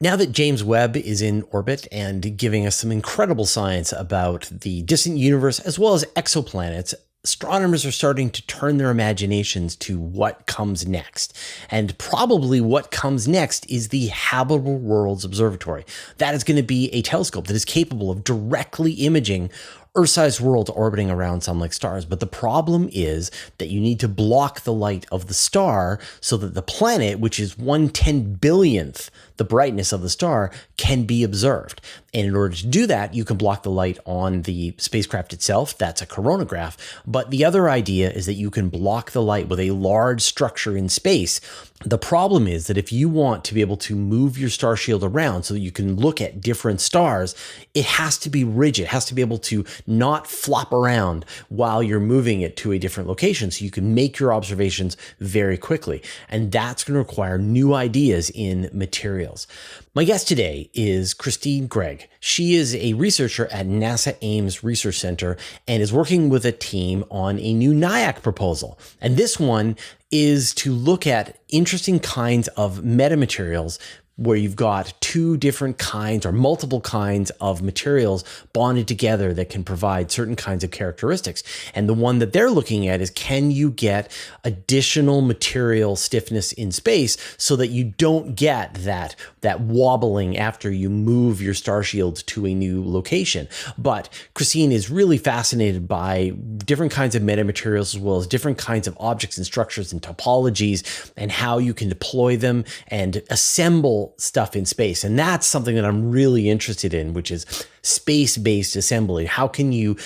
Now that James Webb is in orbit and giving us some incredible science about the distant universe as well as exoplanets, astronomers are starting to turn their imaginations to what comes next. And probably what comes next is the Habitable Worlds Observatory. That is going to be a telescope that is capable of directly imaging Earth-sized worlds orbiting around sun-like stars. But the problem is that you need to block the light of the star so that the planet, which is 1/10 billionth the brightness of the star, can be observed. And in order to do that, you can block the light on the spacecraft itself. That's a coronagraph. But the other idea is that you can block the light with a large structure in space. The problem is that if you want to be able to move your star shield around so that you can look at different stars, it has to be rigid. It has to be able to not flop around while you're moving it to a different location so you can make your observations very quickly. And that's going to require new ideas in materials. My guest today is Gregg. She is a researcher at NASA Ames Research Center and is working with a team on a new NIAC proposal. And this one is to look at interesting kinds of metamaterials where you've got two different kinds or multiple kinds of materials bonded together that can provide certain kinds of characteristics. And the one that they're looking at is, can you get additional material stiffness in space so that you don't get that wobbling after you move your star shield to a new location? But Christine is really fascinated by different kinds of metamaterials as well as different kinds of objects and structures and topologies and how you can deploy them and assemble stuff in space. And that's something that I'm really interested in, which is space-based assembly. How can you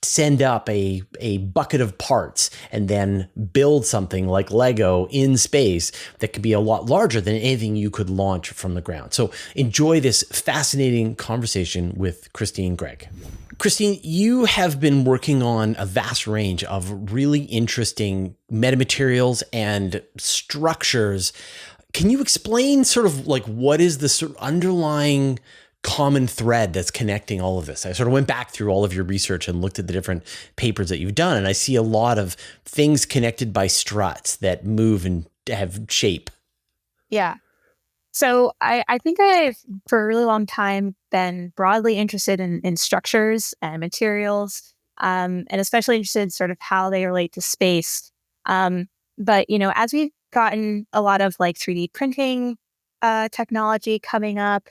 send up a bucket of parts and then build something like Lego in space that could be a lot larger than anything you could launch from the ground? So enjoy this fascinating conversation with Gregg. Christine, you have been working on a vast range of really interesting metamaterials and structures. Can you explain sort of like what is the sort of underlying common thread that's connecting all of this? I sort of went back through all of your research and looked at the different papers that you've done, and I see a lot of things connected by struts that move and have shape. Yeah. So I think I've, for a really long time, been broadly interested in structures and materials, and especially interested in sort of how they relate to space. But, as we've gotten a lot of like 3D printing technology coming up,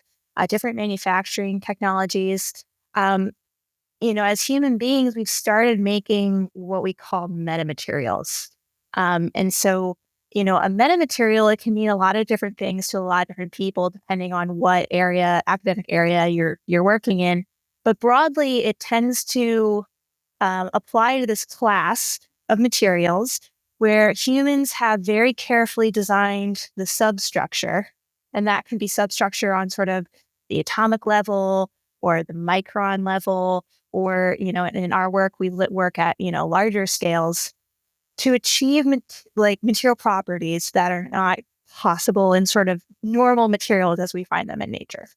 different manufacturing technologies, as human beings, we've started making what we call metamaterials. And so, a metamaterial, it can mean a lot of different things to a lot of different people, depending on what academic area you're working in. But broadly, it tends to apply to this class of materials where humans have very carefully designed the substructure. And that can be substructure on sort of the atomic level or the micron level, or, in our work, we work at, larger scales to achieve material properties that are not possible in sort of normal materials as we find them in nature.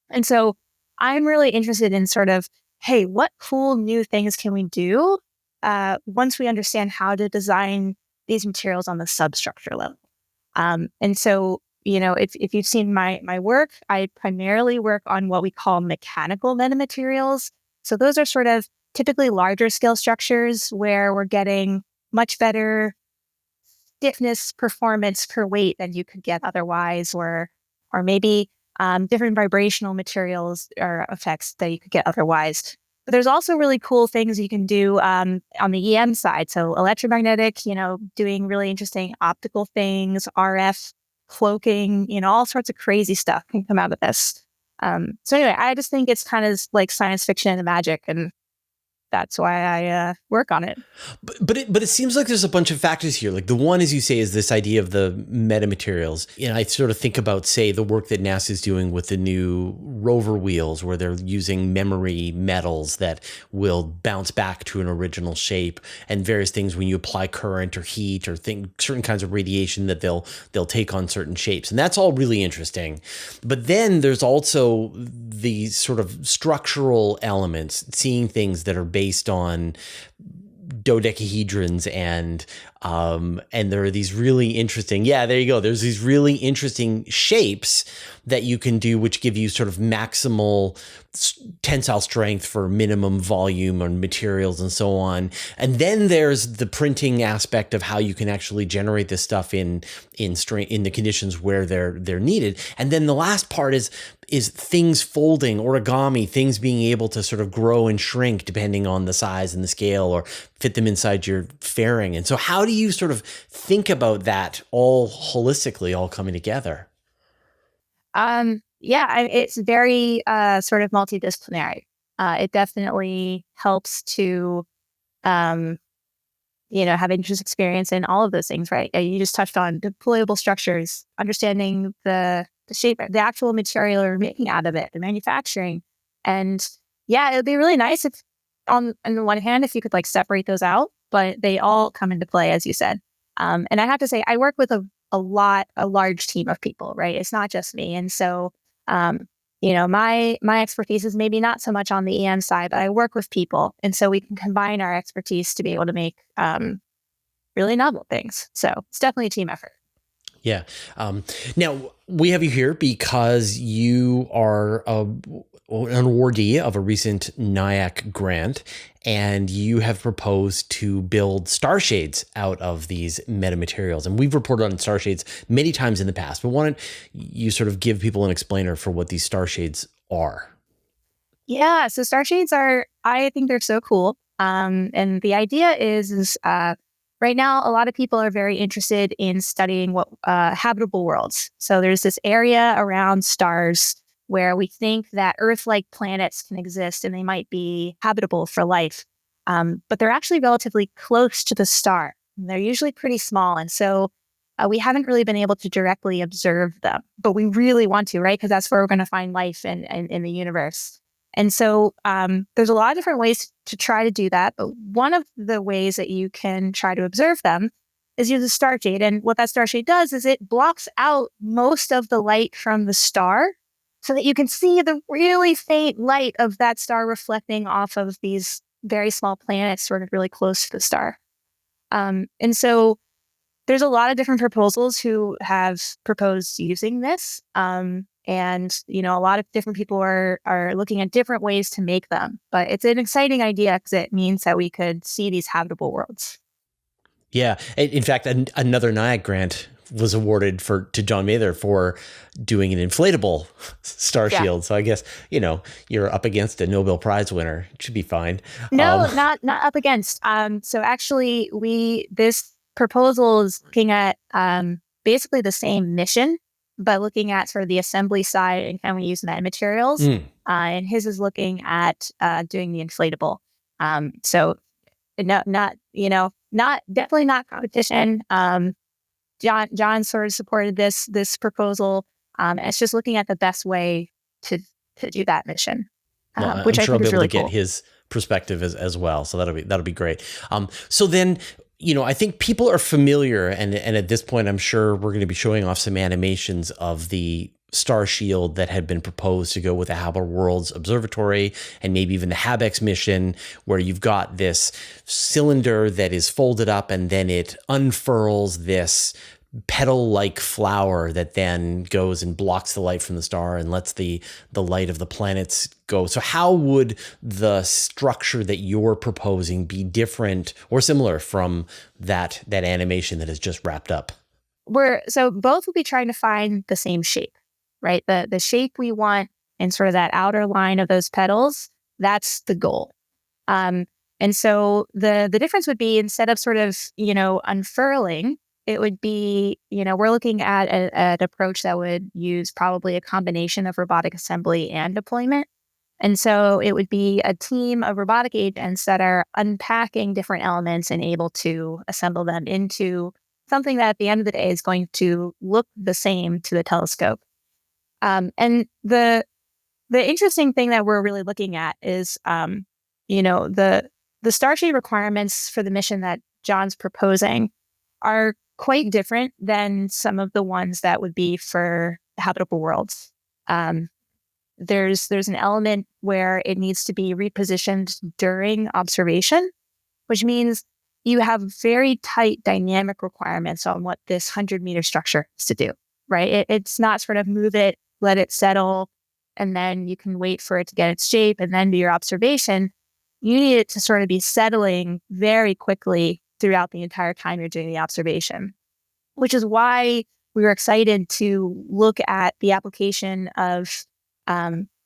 And so I'm really interested in sort of, hey, what cool new things can we do once we understand how to design these materials on the substructure level? And so, if you've seen my work, I primarily work on what we call mechanical metamaterials. So those are sort of typically larger scale structures where we're getting much better stiffness performance per weight than you could get otherwise, or maybe different vibrational materials or effects that you could get otherwise. But there's also really cool things you can do on the EM side. So electromagnetic, doing really interesting optical things, RF cloaking, all sorts of crazy stuff can come out of this. So anyway, I just think it's kind of like science fiction and magic, and that's why I work on it. But it seems like there's a bunch of factors here. Like the one, as you say, is this idea of the metamaterials. I sort of think about, say, the work that NASA is doing with the new rover wheels, where they're using memory metals that will bounce back to an original shape, and various things when you apply current or heat or certain kinds of radiation that they'll take on certain shapes. And that's all really interesting. But then there's also the sort of structural elements, seeing things that are based on dodecahedrons and And there are these really interesting, yeah, there you go. There's these really interesting shapes that you can do, which give you sort of maximal tensile strength for minimum volume on materials and so on. And then there's the printing aspect of how you can actually generate this stuff in the conditions where they're needed. And then the last part is things folding, origami, things being able to sort of grow and shrink depending on the size and the scale, or fit them inside your fairing. And so how do you sort of think about that all holistically, all coming together? It's very sort of multidisciplinary. It definitely helps to, um, have interest experience in all of those things, right? You just touched on deployable structures, understanding the shape, the actual material you're making out of it, the manufacturing. And yeah, it would be really nice if on the one hand, if you could like separate those out, but they all come into play, as you said. And I have to say, I work with a large team of people, right? It's not just me. And so, my expertise is maybe not so much on the EM side, but I work with people. And so we can combine our expertise to be able to make really novel things. So it's definitely a team effort. Yeah. Now, we have you here because you are an awardee of a recent NIAC grant, and you have proposed to build Starshades out of these metamaterials. And we've reported on Starshades many times in the past, but why don't you sort of give people an explainer for what these Starshades are? Yeah, so Starshades I think they're so cool. And the idea is right now, a lot of people are very interested in studying what habitable worlds. So there's this area around stars where we think that Earth-like planets can exist and they might be habitable for life. But they're actually relatively close to the star. And they're usually pretty small. And so we haven't really been able to directly observe them, but we really want to, right? Because that's where we're going to find life in the universe. And so there's a lot of different ways to try to do that. But one of the ways that you can try to observe them is use a starshade. And what that starshade does is it blocks out most of the light from the star so that you can see the really faint light of that star reflecting off of these very small planets sort of really close to the star. And so there's a lot of different proposals who have proposed using this. And, a lot of different people are looking at different ways to make them. But it's an exciting idea because it means that we could see these habitable worlds. Yeah. In fact, another NIAC grant was awarded to John Mather for doing an inflatable star shield. So I guess, you're up against a Nobel Prize winner. It should be fine. No, not up against. So actually this proposal is looking at basically the same mission, but looking at sort of the assembly side and can we use metamaterials. And his is looking at doing the inflatable. So definitely not competition. John sort of supported this proposal. It's just looking at the best way to do that mission, Well, which I'm I sure I'll think be is able really to get cool. his perspective as well. So that'll be great. So then, I think people are familiar, and at this point, I'm sure we're going to be showing off some animations of the star shield that had been proposed to go with the Habitable Worlds Observatory and maybe even the HabEx mission, where you've got this cylinder that is folded up and then it unfurls this petal-like flower that then goes and blocks the light from the star and lets the light of the planets go. So how would the structure that you're proposing be different or similar from that animation that has just wrapped up? So both will be trying to find the same shape, right? The shape we want and sort of that outer line of those petals, that's the goal. And so the difference would be, instead of sort of, unfurling, it would be, we're looking at an approach that would use probably a combination of robotic assembly and deployment. And so it would be a team of robotic agents that are unpacking different elements and able to assemble them into something that at the end of the day is going to look the same to the telescope. And the interesting thing that we're really looking at is, the Starshade requirements for the mission that John's proposing are quite different than some of the ones that would be for habitable worlds. There's an element where it needs to be repositioned during observation, which means you have very tight dynamic requirements on what this 100-meter structure is to do, right? It's not sort of move it, let it settle, and then you can wait for it to get its shape and then do your observation. You need it to sort of be settling very quickly throughout the entire time you're doing the observation, which is why we were excited to look at the application of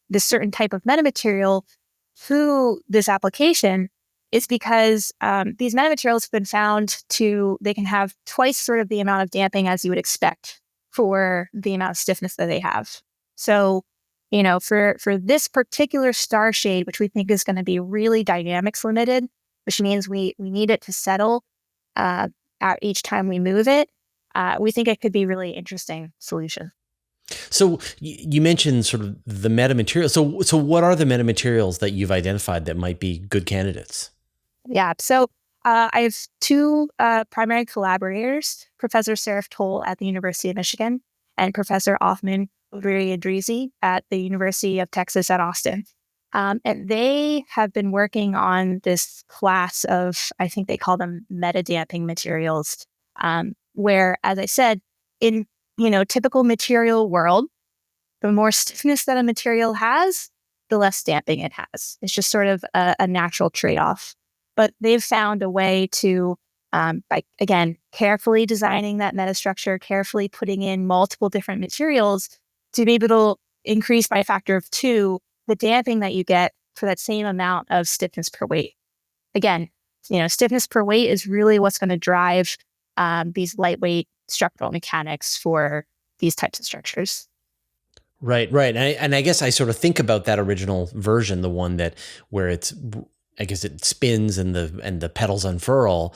this certain type of metamaterial through this application. Is because these metamaterials have been found they can have twice sort of the amount of damping as you would expect for the amount of stiffness that they have. So, for this particular Starshade, which we think is going to be really dynamics limited, which means we need it to settle at each time we move it, we think it could be a really interesting solution. So you mentioned sort of the metamaterials. So what are the metamaterials that you've identified that might be good candidates? Yeah. So I have two primary collaborators, Professor Seraph Toll at the University of Michigan and Professor Othman Odiri-Idrisi at the University of Texas at Austin. And they have been working on this class of, I think they call them meta-damping materials, where, as I said, in typical material world, the more stiffness that a material has, the less damping it has. It's just sort of a natural trade-off. But they've found a way to, by, again, carefully designing that metastructure, carefully putting in multiple different materials to be able to increase by a factor of 2 the damping that you get for that same amount of stiffness per weight. Again, stiffness per weight is really what's going to drive these lightweight structural mechanics for these types of structures. Right. And I guess I sort of think about that original version, the one where I guess it spins and the petals unfurl.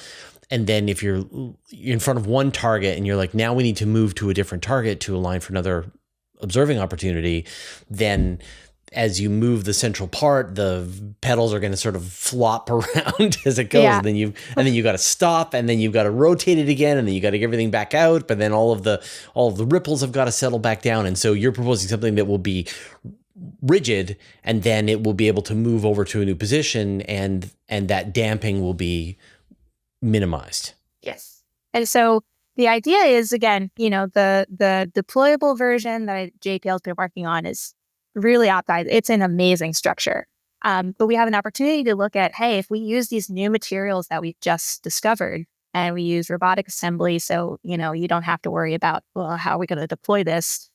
And then if you're in front of one target and you're like, now we need to move to a different target to align for another observing opportunity, then as you move the central part, the petals are going to sort of flop around as it goes. Yeah. And then you got to stop, and then you've got to rotate it again, and then you got to get everything back out. But then all of the ripples have got to settle back down. And so you're proposing something that will be rigid, and then it will be able to move over to a new position, and that damping will be minimized. Yes. And so the idea is, again, the deployable version that JPL has been working on is really optimized. It's an amazing structure. But we have an opportunity to look at, hey, if we use these new materials that we've just discovered and we use robotic assembly, so, you don't have to worry about, well, how are we going to deploy this?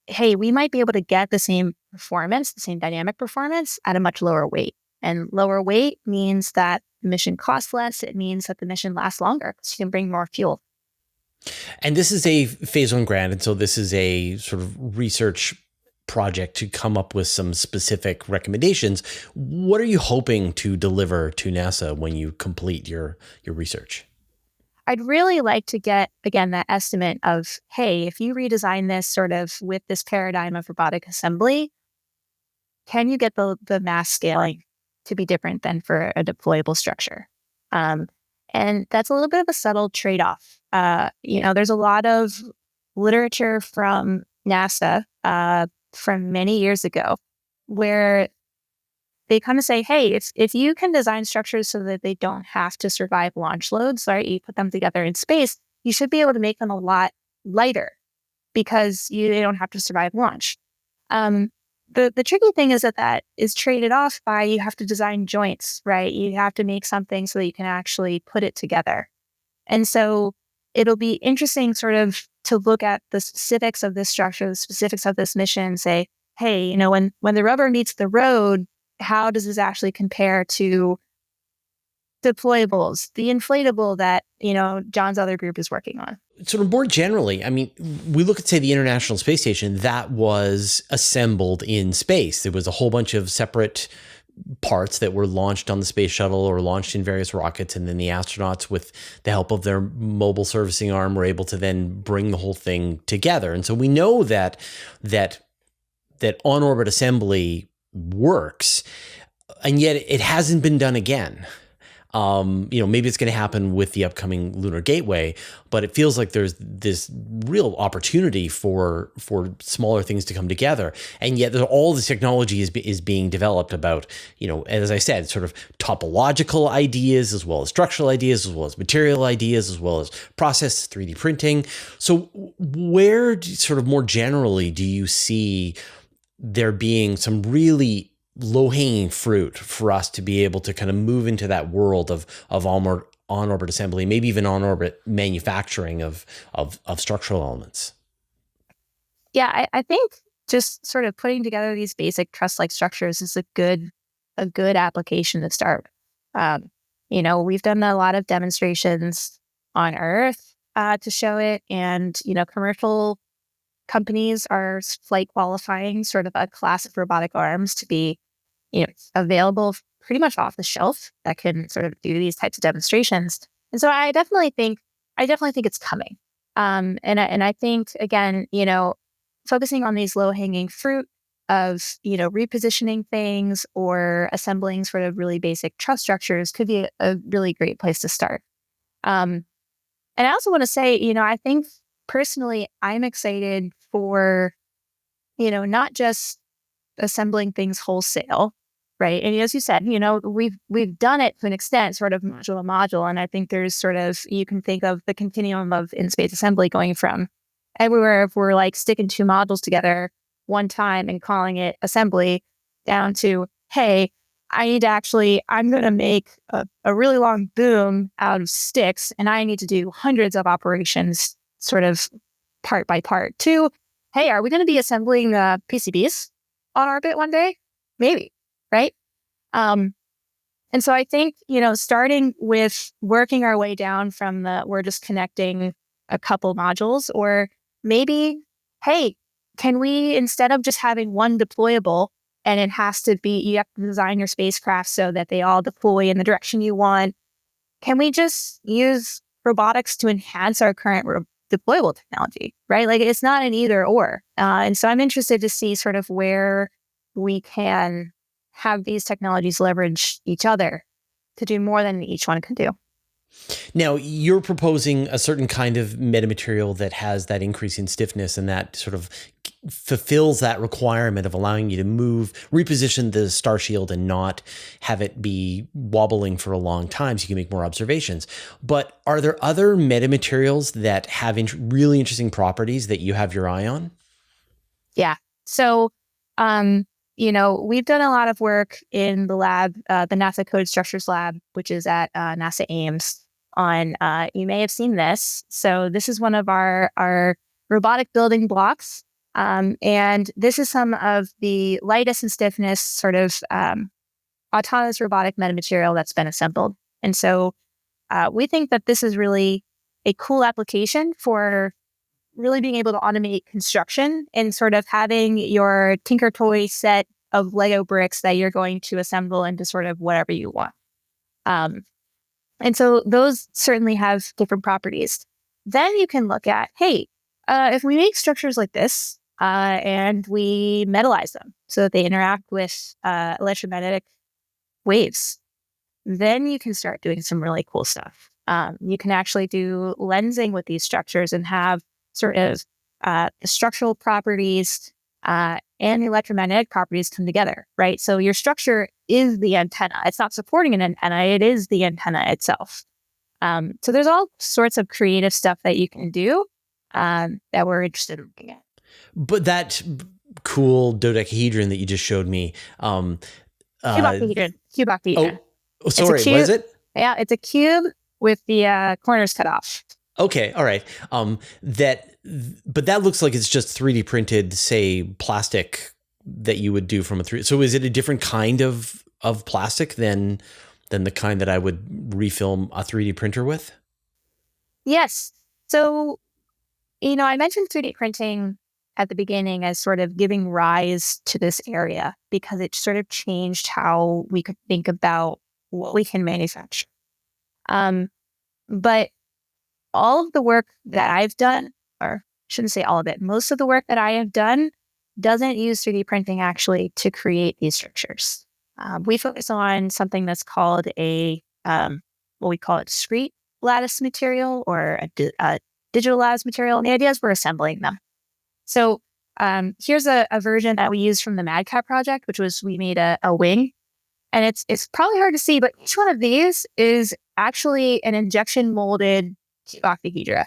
Hey, we might be able to get the same performance, the same dynamic performance at a much lower weight. And lower weight means that the mission costs less. It means that the mission lasts longer because you can bring more fuel. And this is a phase 1 grant. And so this is a sort of research project to come up with some specific recommendations. What are you hoping to deliver to NASA when you complete your research? I'd really like to get, again, that estimate of, hey, if you redesign this sort of with this paradigm of robotic assembly, can you get the mass scaling to be different than for a deployable structure? And that's a little bit of a subtle trade-off. There's a lot of literature from NASA from many years ago where they kind of say, hey, if you can design structures so that they don't have to survive launch loads, right? You put them together in space, you should be able to make them a lot lighter because they don't have to survive launch. The tricky thing is that is traded off by you have to design joints, right? You have to make something so that you can actually put it together. And so it'll be interesting sort of to look at the specifics of this structure, the specifics of this mission, and say, hey, when the rubber meets the road, how does this actually compare to deployables, the inflatable that, John's other group is working on? Sort of more generally, I mean, we look at, say, the International Space Station that was assembled in space. There was a whole bunch of separate parts that were launched on the space shuttle or launched in various rockets. And then the astronauts, with the help of their mobile servicing arm, were able to then bring the whole thing together. And so we know that on-orbit assembly works, and yet it hasn't been done again. Maybe it's going to happen with the upcoming Lunar Gateway, but it feels like there's this real opportunity for smaller things to come together. And yet all this technology is being developed about, as I said, sort of topological ideas, as well as structural ideas, as well as material ideas, as well as process 3D printing. So where sort of more generally do you see there being some really low-hanging fruit for us to be able to kind of move into that world of on-orbit assembly, maybe even on-orbit manufacturing of structural elements? Yeah, I think just sort of putting together these basic truss-like structures is a good application to start. We've done a lot of demonstrations on Earth to show it, and commercial companies are flight qualifying sort of a class of robotic arms to be available pretty much off the shelf that can sort of do these types of demonstrations. And so I definitely think it's coming. And I think, again, focusing on these low hanging fruit of, repositioning things or assembling sort of really basic truss structures could be a really great place to start. And I also want to say, I think personally, I'm excited for, not just assembling things wholesale, right? And as you said, we've done it to an extent, sort of module to module. And I think there's sort of, you can think of the continuum of in-space assembly going from everywhere, if we're like sticking two modules together one time and calling it assembly, down to, hey, I'm going to make a really long boom out of sticks, and I need to do hundreds of operations sort of part by part, to, hey, are we going to be assembling PCBs on orbit one day? Maybe, right? And so I think, starting with working our way down from we're just connecting a couple modules, or maybe, hey, can we, instead of just having one deployable, and it has to be, you have to design your spacecraft so that they all deploy in the direction you want, can we just use robotics to enhance our current deployable technology, right? Like, it's not an either or. And so I'm interested to see sort of where we can have these technologies leverage each other to do more than each one can do. Now, you're proposing a certain kind of metamaterial that has that increase in stiffness, and that sort of fulfills that requirement of allowing you to reposition the star shield and not have it be wobbling for a long time so you can make more observations. But are there other metamaterials that have really interesting properties that you have your eye on? Yeah. So, we've done a lot of work in the lab, the NASA Code Structures Lab, which is at NASA Ames. You may have seen this. So this is one of our robotic building blocks. And this is some of the lightest and stiffness sort of autonomous robotic metamaterial that's been assembled. And so we think that this is really a cool application for really being able to automate construction and sort of having your Tinker Toy set of Lego bricks that you're going to assemble into sort of whatever you want. And so those certainly have different properties. Then you can look at, hey, if we make structures like this and we metallize them so that they interact with electromagnetic waves, then you can start doing some really cool stuff. You can actually do lensing with these structures and have sort of the structural properties and the electromagnetic properties come together, right? So your structure is the antenna. It's not supporting an antenna. It is the antenna itself. So there's all sorts of creative stuff that you can do that we're interested in looking at. But that cool dodecahedron that you just showed me. Cuboctahedron. Oh, sorry, what is it? Yeah, it's a cube with the corners cut off. Okay, all right. But that looks like it's just 3D printed, say, plastic that you would do from a 3D. So is it a different kind of plastic than the kind that I would refilm a 3D printer with? Yes. So, I mentioned 3D printing at the beginning as sort of giving rise to this area because it sort of changed how we could think about what we can manufacture. But all of the work that I've done, or shouldn't say all of it, most of the work that I have done doesn't use 3D printing actually to create these structures. We focus on something that's called a what we call a discrete lattice material or a digital lattice material. And the idea is we're assembling them. So here's a version that we used from the MadCat project, which was we made a wing. And it's probably hard to see, but each one of these is actually an injection molded cube octahedra.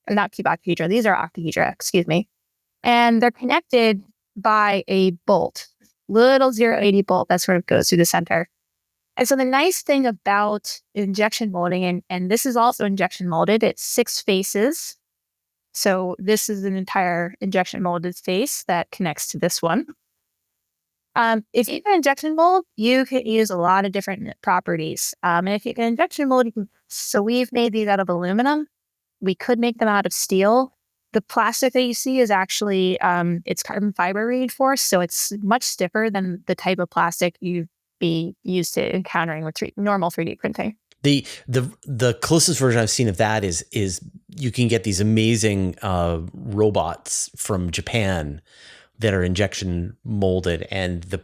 Or not cube octahedra, these are octahedra, excuse me. And they're connected by a bolt, little 080 bolt that sort of goes through the center. And so the nice thing about injection molding, and this is also injection molded, it's 6 faces. So this is an entire injection molded face that connects to this one. If you can injection mold, you can use a lot of different properties. And if you can injection mold, so we've made these out of aluminum. We could make them out of steel. The plastic that you see is actually, it's carbon fiber reinforced, so it's much stiffer than the type of plastic you'd be used to encountering with normal 3D printing. The closest version I've seen of that is you can get these amazing robots from Japan that are injection molded, and the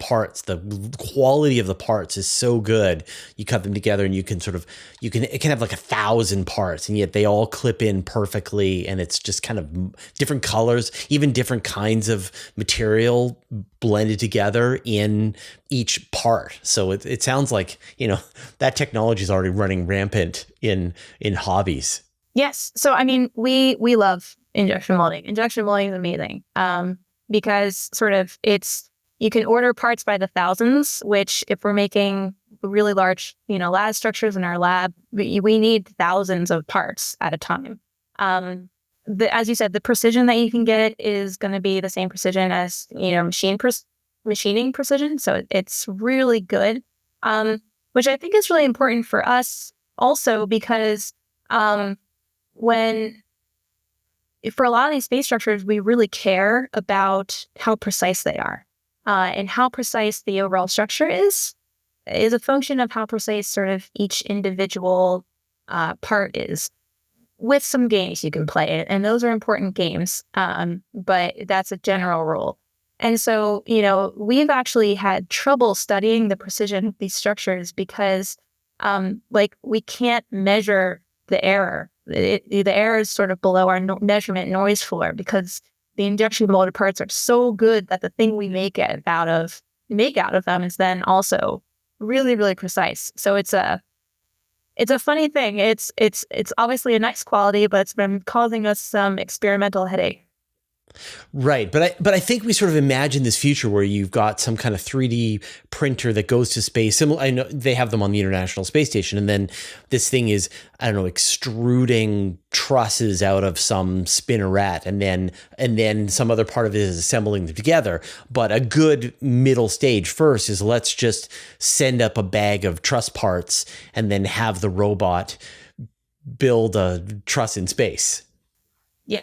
quality of the parts is so good. You cut them together and it can have like 1,000 parts, and yet they all clip in perfectly. And it's just kind of different colors, even different kinds of material blended together in each part. So it sounds like, that technology is already running rampant in hobbies. Yes. So, I mean, we love injection molding. Injection molding is amazing. Because you can order parts by the thousands, which if we're making really large, lattice structures in our lab, we need thousands of parts at a time. As you said, the precision that you can get is going to be the same precision as, machining precision. So it's really good, which I think is really important for us also because for a lot of these space structures, we really care about how precise they are. And how precise the overall structure is a function of how precise sort of each individual part is. With some games you can play it, and those are important games, but that's a general rule. And so, we've actually had trouble studying the precision of these structures because, we can't measure the error. The error is sort of below our measurement noise floor because the injection molded parts are so good that the thing we make out of them is then also really, really precise. So it's a funny thing. It's obviously a nice quality, but it's been causing us some experimental headache. Right. But I think we sort of imagine this future where you've got some kind of 3D printer that goes to space. I know they have them on the International Space Station. And then this thing is, extruding trusses out of some spinneret. And then some other part of it is assembling them together. But a good middle stage first is let's just send up a bag of truss parts and then have the robot build a truss in space. Yeah.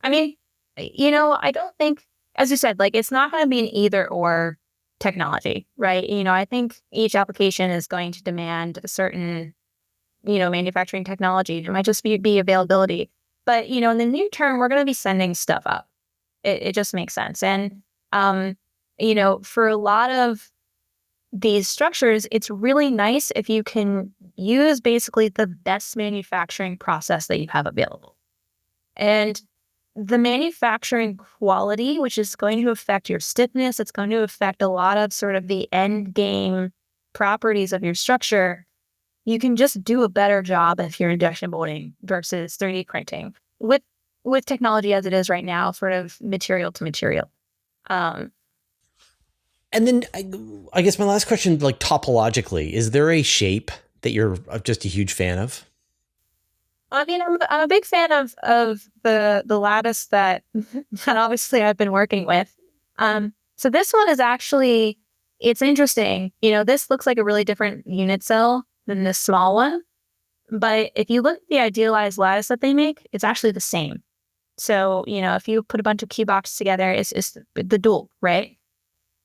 I mean, I don't think, as you said, it's not going to be an either or technology, right? I think each application is going to demand a certain, manufacturing technology. It might just be availability. But, in the near term, we're going to be sending stuff up. It just makes sense. And, for a lot of these structures, it's really nice if you can use basically the best manufacturing process that you have available. And the manufacturing quality, which is going to affect your stiffness, it's going to affect a lot of sort of the end game properties of your structure. You can just do a better job if you're injection molding versus 3D printing with technology as it is right now, sort of material to material. And then I guess my last question, topologically, is there a shape that you're just a huge fan of? I mean, I'm a big fan of the lattice that obviously I've been working with. So this one is actually, it's interesting. This looks like a really different unit cell than this small one. But if you look at the idealized lattice that they make, it's actually the same. So, if you put a bunch of cube boxes together, it's the dual, right?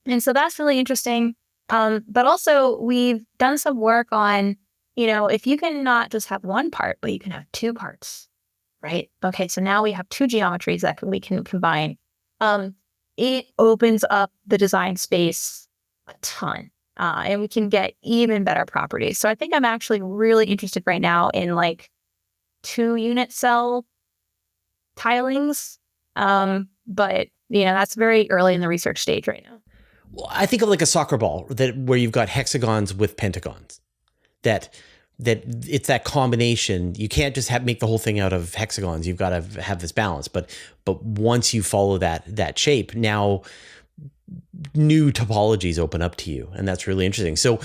And so that's really interesting. But also we've done some work on, if you can not just have one part, but you can have 2 parts, right? Okay, so now we have 2 geometries that we can combine. It opens up the design space a ton. and we can get even better properties. So I think I'm actually really interested right now in like 2-unit cell tilings. But that's very early in the research stage right now. Well, I think of like a soccer ball where you've got hexagons with pentagons. That it's that combination. You can't just make the whole thing out of hexagons. You've got to have this balance. But once you follow that shape, now new topologies open up to you, and that's really interesting. So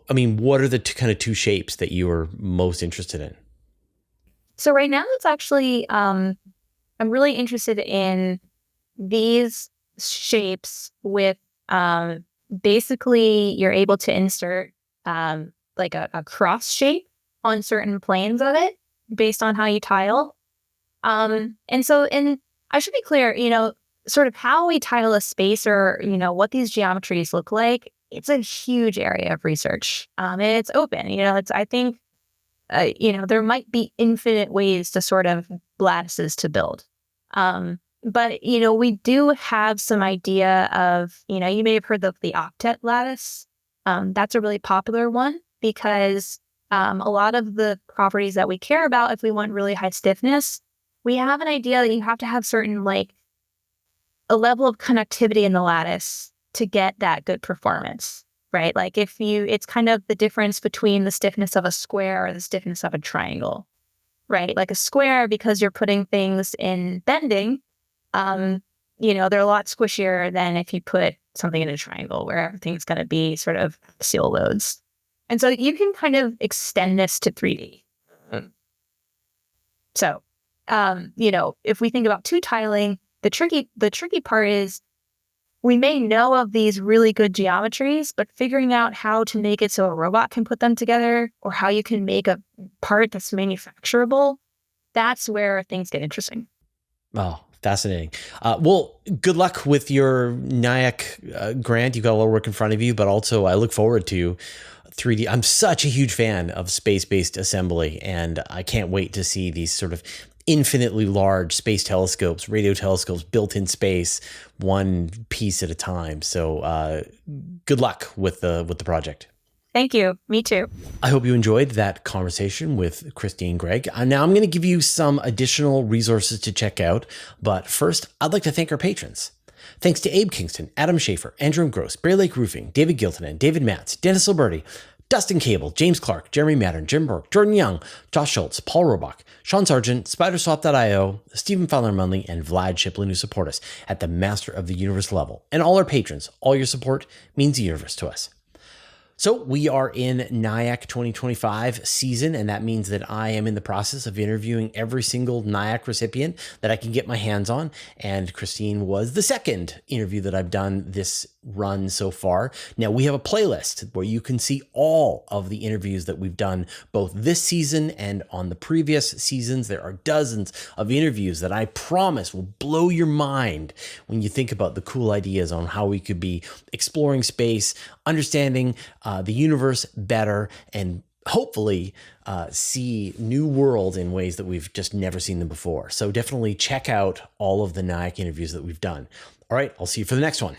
I mean, what are the kind of 2 shapes that you are most interested in? So right now, it's actually I'm really interested in these shapes with basically you're able to insert like a cross shape on certain planes of it based on how you tile. And I should be clear, sort of how we tile a space or, what these geometries look like. It's a huge area of research. And it's open, I think, there might be infinite ways to sort of lattices to build. But, we do have some idea of, you may have heard of the octet lattice. That's a really popular one because a lot of the properties that we care about, if we want really high stiffness, we have an idea that you have to have certain, like, a level of connectivity in the lattice to get that good performance, right? Like it's kind of the difference between the stiffness of a square or the stiffness of a triangle, right? Like a square, because you're putting things in bending, they're a lot squishier than if you put something in a triangle where everything's going to be sort of axial loads. And so you can kind of extend this to 3D. So, if we think about 2 tiling, the tricky part is we may know of these really good geometries, but figuring out how to make it so a robot can put them together or how you can make a part that's manufacturable, that's where things get interesting. Oh, fascinating. Well, good luck with your NIAC grant. You've got a lot of work in front of you, but also I look forward to 3D. I'm such a huge fan of space-based assembly, and I can't wait to see these sort of infinitely large space telescopes, radio telescopes built in space, one piece at a time. So good luck with the project. Thank you. Me too. I hope you enjoyed that conversation with Christy and Gregg. Now I'm going to give you some additional resources to check out. But first, I'd like to thank our patrons. Thanks to Abe Kingston, Adam Schaefer, Andrew Gross, Bear Lake Roofing, David Giltonen, David Matz, Dennis Alberti, Dustin Cable, James Clark, Jeremy Mattern, Jim Burke, Jordan Young, Josh Schultz, Paul Robach, Sean Sargent, Spiderswap.io, Stephen Fowler Munley, and Vlad Shiplin, who support us at the Master of the Universe level. And all our patrons, all your support means the universe to us. So we are in NIAC 2025 season, and that means that I am in the process of interviewing every single NIAC recipient that I can get my hands on. And Christine was the second interview that I've done this run so far. Now we have a playlist where you can see all of the interviews that we've done both this season and on the previous seasons. There are dozens of interviews that I promise will blow your mind when you think about the cool ideas on how we could be exploring space, understanding the universe better, and hopefully see new worlds in ways that we've just never seen them before. So definitely check out all of the NIAC interviews that we've done. All right, I'll see you for the next one.